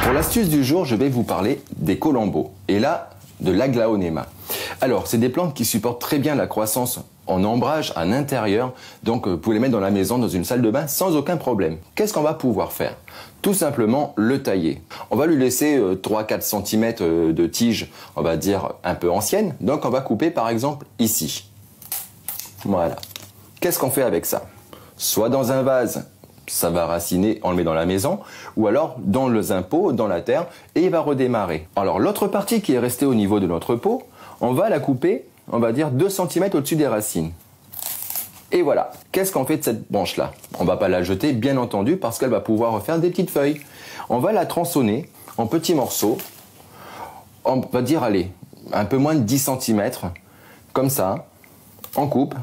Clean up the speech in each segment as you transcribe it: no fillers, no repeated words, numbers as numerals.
Pour l'astuce du jour, je vais vous parler des colombos. Et là, de l'aglaonema. Alors, c'est des plantes qui supportent très bien la croissance en ombrage à l'intérieur. Donc, vous pouvez les mettre dans la maison, dans une salle de bain, sans aucun problème. Qu'est-ce qu'on va pouvoir faire? Tout simplement le tailler. On va lui laisser 3-4 cm de tige, on va dire un peu ancienne. Donc, on va couper par exemple ici. Voilà. Qu'est-ce qu'on fait avec ça? Soit dans un vase, ça va raciner, on le met dans la maison, ou alors dans un pot, dans la terre, et il va redémarrer. Alors l'autre partie qui est restée au niveau de notre pot, on va la couper, on va dire 2 cm au-dessus des racines. Et voilà. Qu'est-ce qu'on fait de cette branche-là? On ne va pas la jeter, bien entendu, parce qu'elle va pouvoir refaire des petites feuilles. On va la tronçonner en petits morceaux, on va dire, allez, un peu moins de 10 cm, comme ça, en coupe.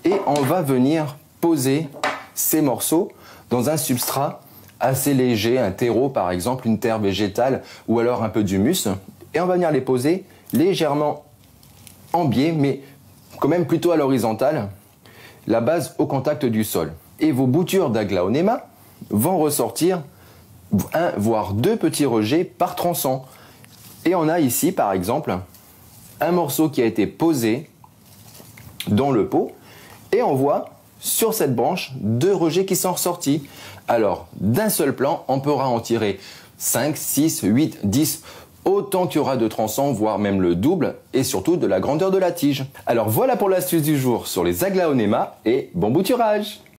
Et on va venir poser ces morceaux dans un substrat assez léger, un terreau par exemple, une terre végétale ou alors un peu d'humus. Et on va venir les poser légèrement en biais, mais quand même plutôt à l'horizontale, la base au contact du sol. Et vos boutures d'aglaonema vont ressortir un voire 2 petits rejets par tronçon. Et on a ici par exemple un morceau qui a été posé dans le pot. Et on voit sur cette branche 2 rejets qui sont ressortis. Alors, d'un seul plan, on pourra en tirer 5, 6, 8, 10, autant qu'il y aura de tronçons, voire même le double, et surtout de la grandeur de la tige. Alors voilà pour l'astuce du jour sur les aglaonema, et bon bouturage!